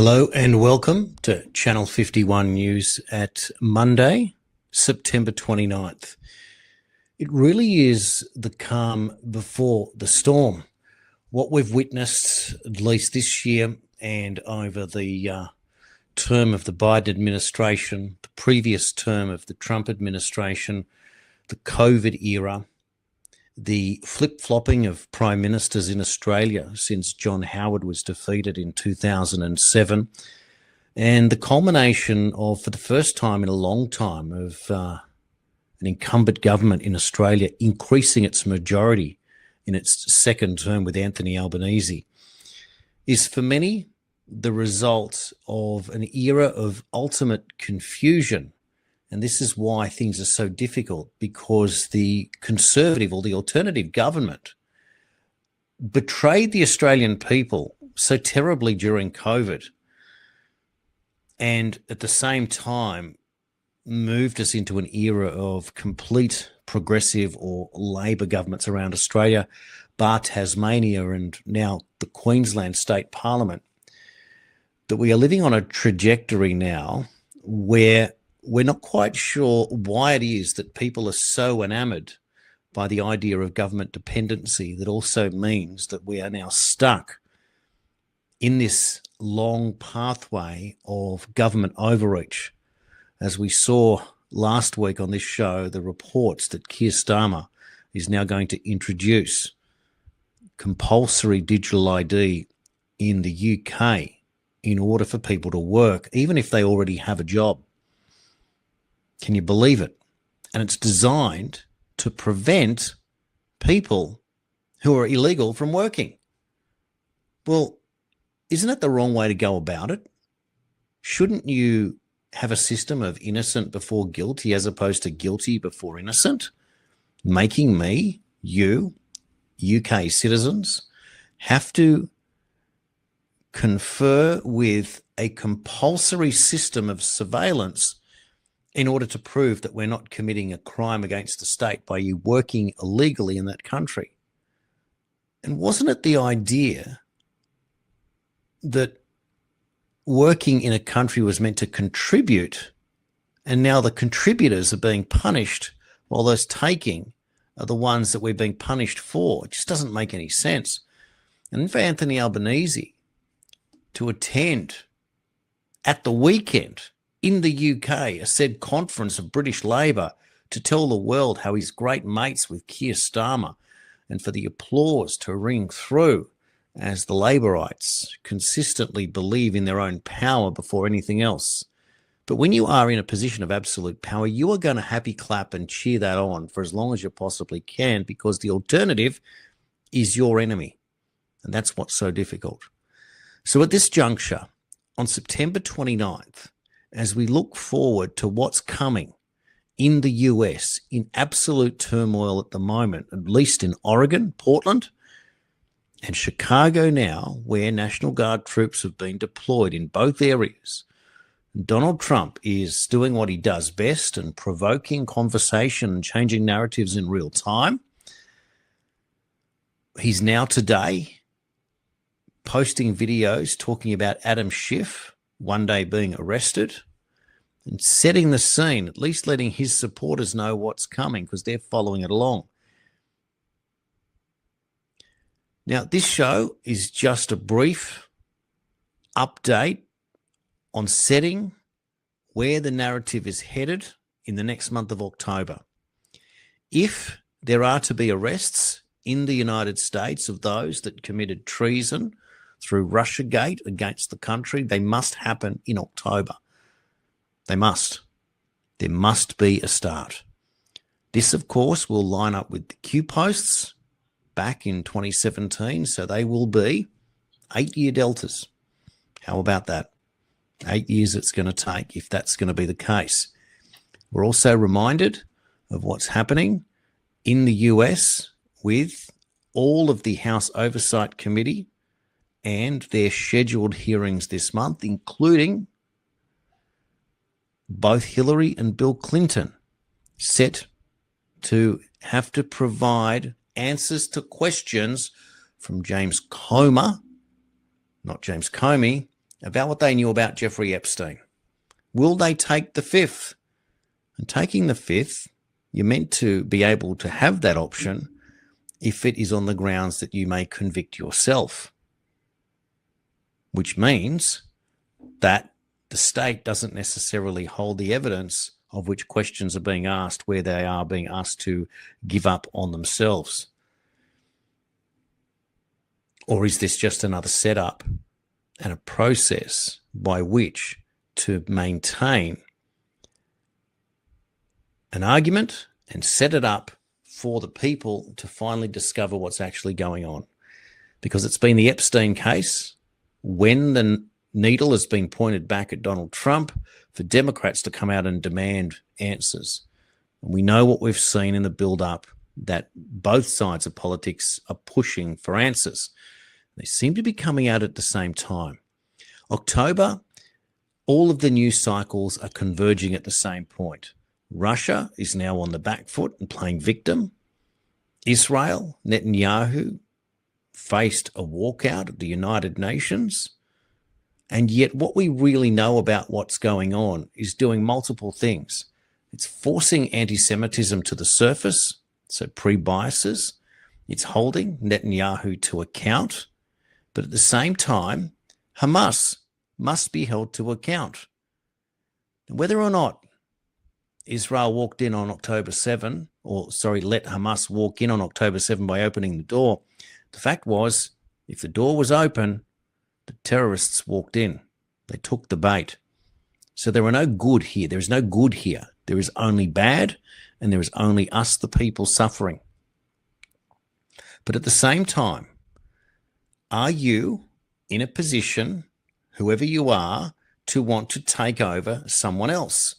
Hello and welcome to Channel 51 News at Monday, September 29th. It really is the calm before the storm. What we've witnessed, at least this year and over the term of the Biden administration, the previous term of the Trump administration, the COVID era, the flip-flopping of prime ministers in Australia since John Howard was defeated in 2007, and the culmination of, for the first time in a long time, of an incumbent government in Australia increasing its majority in its second term with Anthony Albanese, is for many the result of an era of ultimate confusion. And this is why things are so difficult, because the Conservative or the alternative government betrayed the Australian people so terribly during COVID, and at the same time moved us into an era of complete progressive or Labor governments around Australia, bar Tasmania and now the Queensland State Parliament, that we are living on a trajectory now where we're not quite sure why it is that people are so enamored by the idea of government dependency that also means that we are now stuck in this long pathway of government overreach. As we saw last week on this show, the reports that Keir Starmer is now going to introduce compulsory digital ID in the UK in order for people to work, even if they already have a job. Can you believe it? And it's designed to prevent people who are illegal from working. Well, isn't it the wrong way to go about it? Shouldn't you have a system of innocent before guilty as opposed to guilty before innocent? Making me, you, UK citizens, have to confer with a compulsory system of surveillance in order to prove that we're not committing a crime against the state by you working illegally in that country. And wasn't it the idea that working in a country was meant to contribute, and now the contributors are being punished while those taking are the ones that we're being punished for? It just doesn't make any sense. And for Anthony Albanese to attend at the weekend in the UK a said conference of British Labor to tell the world how he's great mates with Keir Starmer, and for the applause to ring through as the Labourites consistently believe in their own power before anything else. But when you are in a position of absolute power, you are going to happy clap and cheer that on for as long as you possibly can, because the alternative is your enemy. And that's what's so difficult. So at this juncture, on September 29th, as we look forward to what's coming in the US in absolute turmoil at the moment, at least in Oregon, Portland, and Chicago now, where National Guard troops have been deployed in both areas, Donald Trump is doing what he does best and provoking conversation and changing narratives in real time. He's now today posting videos talking about Adam Schiff one day being arrested, and setting the scene, at least letting his supporters know what's coming because they're following it along. Now, this show is just a brief update on setting where the narrative is headed in the next month of October. If there are to be arrests in the United States of those that committed treason through Russiagate against the country, they must happen in October. They must. There must be a start. This, of course, will line up with the Q posts back in 2017, so they will be 8-year deltas. How about that? 8 years it's going to take if that's going to be the case. We're also reminded of what's happening in the US with all of the House Oversight Committee and their scheduled hearings this month, including both Hillary and Bill Clinton, set to have to provide answers to questions from James Comer, not James Comey, about what they knew about Jeffrey Epstein? Will they take the fifth? And taking the fifth, you're meant to be able to have that option if it is on the grounds that you may convict yourself, which means that the state doesn't necessarily hold the evidence of which questions are being asked, where they are being asked to give up on themselves. Or is this just another setup and a process by which to maintain an argument and set it up for the people to finally discover what's actually going on? Because it's been the Epstein case, when the needle has been pointed back at Donald Trump, for Democrats to come out and demand answers. And we know what we've seen in the build-up, that both sides of politics are pushing for answers. They seem to be coming out at the same time. October, all of the news cycles are converging at the same point. Russia is now on the back foot and playing victim. Israel, Netanyahu, faced a walkout at the United Nations. And yet what we really know about what's going on is doing multiple things. It's forcing anti-Semitism to the surface, so pre-biases. It's holding Netanyahu to account. But at the same time, Hamas must be held to account. Whether or not Israel walked in on October 7, let Hamas walk in on October 7 by opening the door, the fact was, if the door was open, the terrorists walked in. They took the bait. So there are no good here. There is no good here. There is only bad, and there is only us, the people, suffering. But at the same time, are you in a position, whoever you are, to want to take over someone else?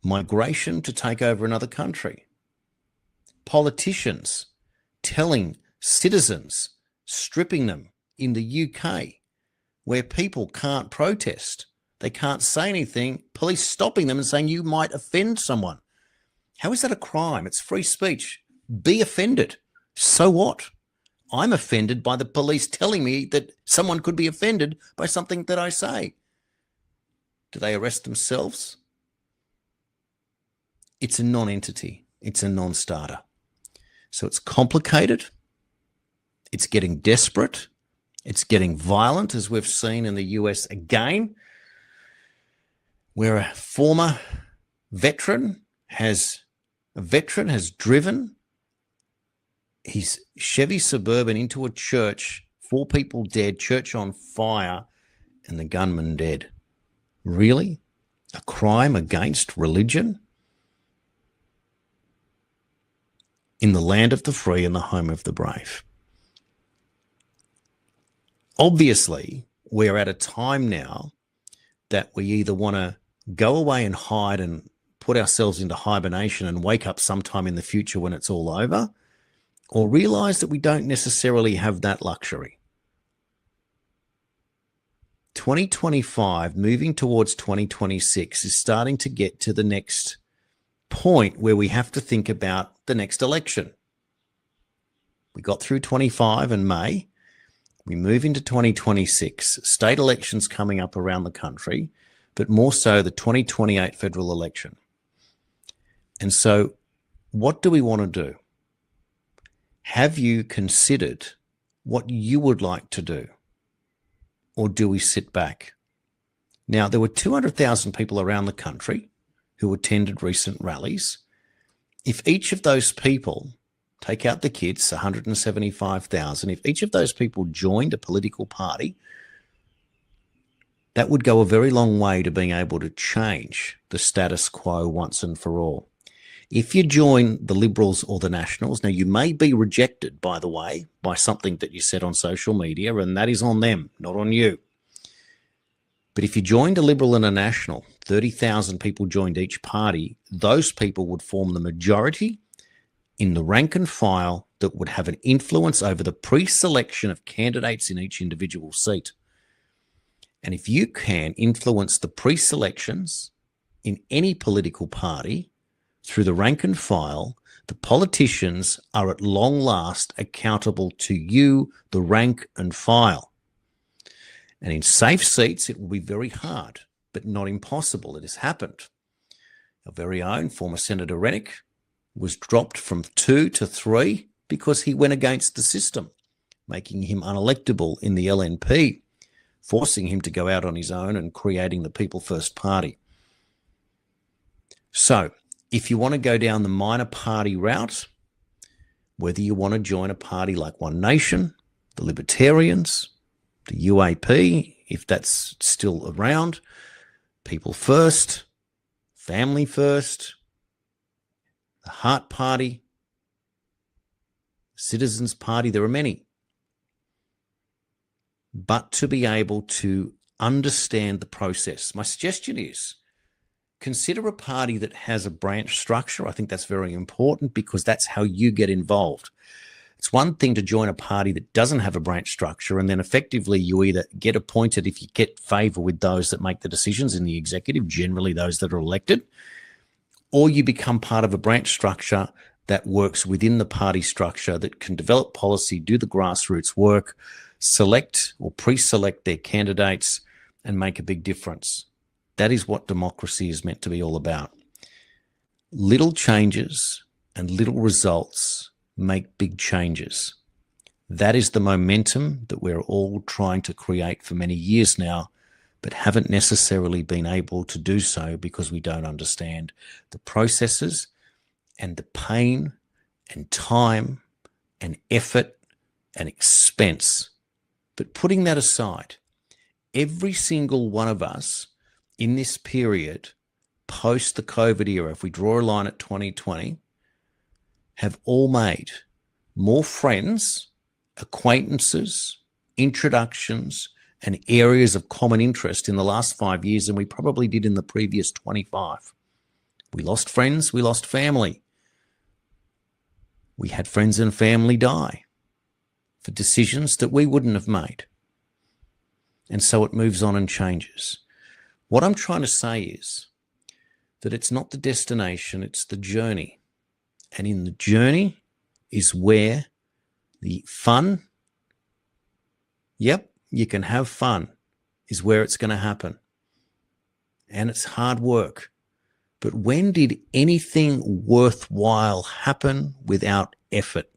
Migration to take over another country. Politicians telling citizens, stripping them in the UK, where people can't protest. They can't say anything. Police stopping them and saying you might offend someone. How is that a crime? It's free speech. Be offended. So what? I'm offended by the police telling me that someone could be offended by something that I say. Do they arrest themselves? It's a non-entity. It's a non-starter. So it's complicated. It's getting desperate. It's getting violent, as we've seen in the US again, where a former veteran has driven his Chevy Suburban into a church, 4 people dead, church on fire, and the gunman dead. Really? A crime against religion? In the land of the free and the home of the brave. Obviously, we're at a time now that we either want to go away and hide and put ourselves into hibernation and wake up sometime in the future when it's all over, or realize that we don't necessarily have that luxury. 2025, moving towards 2026, is starting to get to the next point where we have to think about the next election. We got through 25 in May. We move into 2026, state elections coming up around the country, but more so the 2028 federal election. And so what do we want to do? Have you considered what you would like to do? Or do we sit back? Now, there were 200,000 people around the country who attended recent rallies. If each of those people, take out the kids, 175,000, if each of those people joined a political party, that would go a very long way to being able to change the status quo once and for all. If you join the Liberals or the Nationals, now you may be rejected, by the way, by something that you said on social media, and that is on them, not on you. But if you joined a Liberal and a National, 30,000 people joined each party, those people would form the majority in the rank and file that would have an influence over the pre-selection of candidates in each individual seat. And if you can influence the pre-selections in any political party through the rank and file, the politicians are at long last accountable to you, the rank and file. And in safe seats, it will be very hard, but not impossible. It has happened. Our very own former Senator Rennick was dropped from 2 to 3 because he went against the system, making him unelectable in the LNP, forcing him to go out on his own and creating the People First Party. So if you want to go down the minor party route, whether you want to join a party like One Nation, the Libertarians, the UAP, if that's still around, People First, Family First, the Heart Party, Citizens Party, there are many. But to be able to understand the process, my suggestion is consider a party that has a branch structure. I think that's very important because that's how you get involved. It's one thing to join a party that doesn't have a branch structure, and then effectively you either get appointed if you get favour with those that make the decisions in the executive, generally those that are elected, or you become part of a branch structure that works within the party structure, that can develop policy, do the grassroots work, select or pre-select their candidates and make a big difference. That is what democracy is meant to be all about. Little changes and little results make big changes. That is the momentum that we're all trying to create for many years now, but haven't necessarily been able to do so because we don't understand the processes and the pain and time and effort and expense. But putting that aside, every single one of us in this period post the COVID era, if we draw a line at 2020, have all made more friends, acquaintances, introductions, and areas of common interest in the last 5 years than we probably did in the previous 25. We lost friends, we lost family. We had friends and family die for decisions that we wouldn't have made. And so it moves on and changes. What I'm trying to say is that it's not the destination, it's the journey. And in the journey is where the fun, yep, you can have fun, is where it's going to happen. And it's hard work. But when did anything worthwhile happen without effort?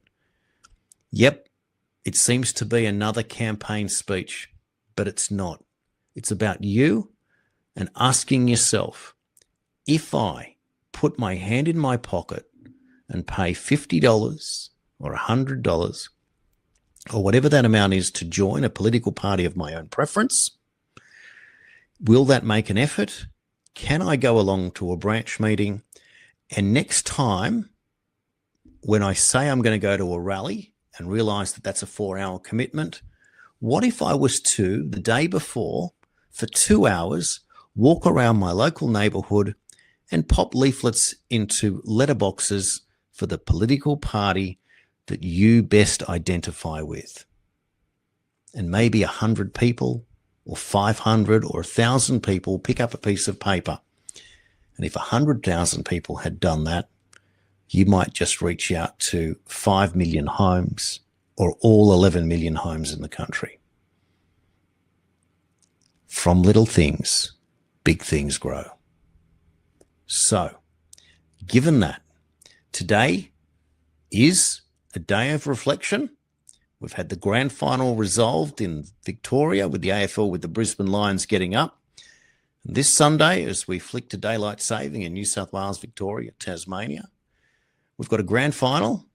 Yep, it seems to be another campaign speech, but it's not. It's about you and asking yourself, if I put my hand in my pocket and pay $50 or $100 or whatever that amount is to join a political party of my own preference, will that make an effort? Can I go along to a branch meeting? And next time, when I say I'm going to go to a rally and realize that that's a 4-hour commitment, what if I was to, the day before, for 2 hours, walk around my local neighborhood and pop leaflets into letterboxes for the political party that you best identify with? And maybe 100 people or 500 or 1,000 people pick up a piece of paper. And if 100,000 people had done that, you might just reach out to 5 million homes or all 11 million homes in the country. From little things, big things grow. So, given that, today is a day of reflection. We've had the grand final resolved in Victoria with the AFL, with the Brisbane Lions getting up. And this Sunday, as we flick to daylight saving in New South Wales, Victoria, Tasmania, we've got a grand final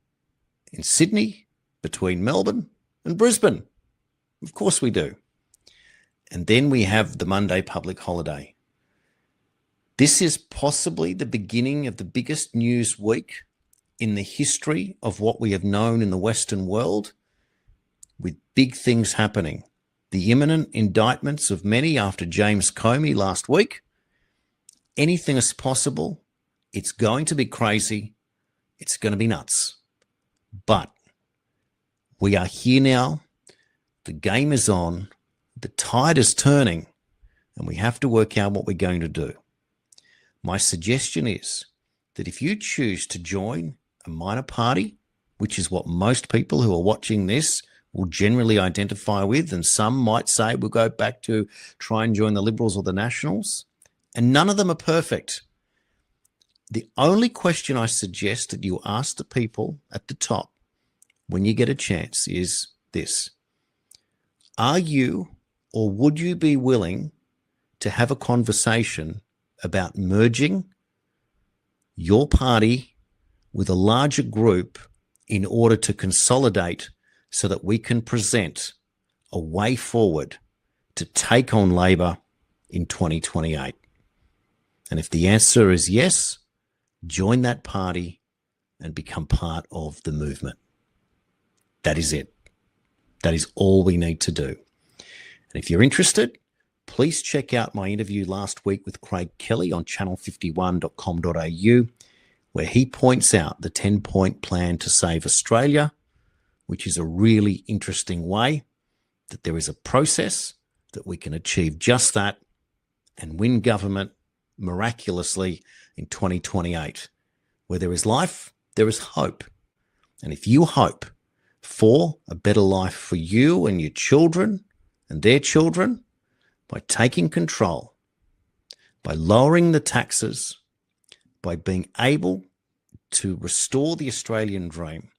in Sydney between Melbourne and Brisbane. Of course we do. And then we have the Monday public holiday. This is possibly the beginning of the biggest news week in the history of what we have known in the Western world, with big things happening. The imminent indictments of many after James Comey last week. Anything is possible. It's going to be crazy. It's going to be nuts. But we are here now. The game is on. The tide is turning, and we have to work out what we're going to do. My suggestion is that if you choose to join a minor party, which is what most people who are watching this will generally identify with, and some might say we'll go back to try and join the Liberals or the Nationals, and none of them are perfect. The only question I suggest that you ask the people at the top when you get a chance is this: are you, or would you be willing to have a conversation about merging your party with a larger group in order to consolidate so that we can present a way forward to take on Labor in 2028? And if the answer is yes, join that party and become part of the movement. That is it. That is all we need to do. And if you're interested, please check out my interview last week with Craig Kelly on channel51.com.au, where he points out the 10-point plan to save Australia, which is a really interesting way that there is a process that we can achieve just that and win government miraculously in 2028. Where there is life, there is hope. And if you hope for a better life for you and your children and their children, by taking control, by lowering the taxes, by being able to restore the Australian dream,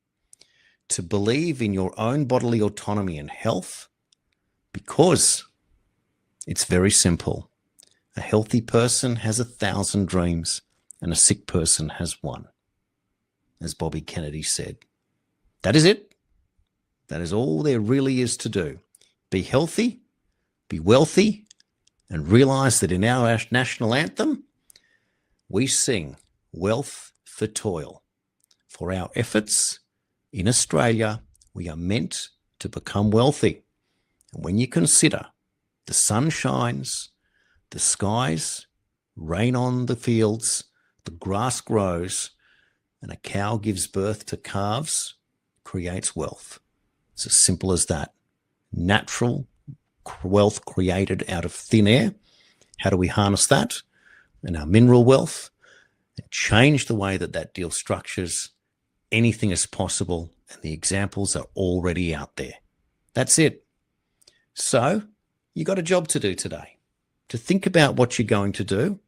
to believe in your own bodily autonomy and health, because it's very simple. A healthy person has 1,000 dreams and a sick person has one, as Bobby Kennedy said. That is it. That is all there really is to do. Be healthy, be wealthy, and realize that in our national anthem, we sing wealth for toil. For our efforts in Australia, we are meant to become wealthy. And when you consider the sun shines, the skies rain on the fields, the grass grows, and a cow gives birth to calves, creates wealth. It's as simple as that. Natural wealth created out of thin air. How do we harness that? And our mineral wealth, and change the way that that deal structures. Anything is possible, and the examples are already out there. That's it. So you got a job to do today, to think about what you're going to do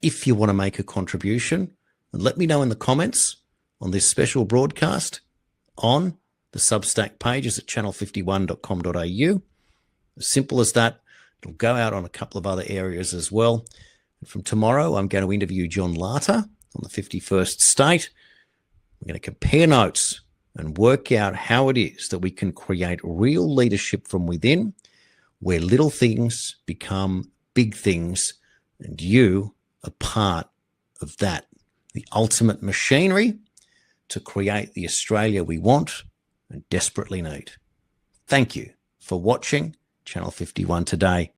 if you want to make a contribution, and let me know in the comments on this special broadcast on the Substack pages at channel51.com.au. As simple as that. It'll go out on a couple of other areas as well. And from tomorrow, I'm going to interview John Larter on the 51st state. We're going to compare notes and work out how it is that we can create real leadership from within, where little things become big things, and you are part of that, the ultimate machinery to create the Australia we want and desperately need. Thank you for watching Channel 51 today.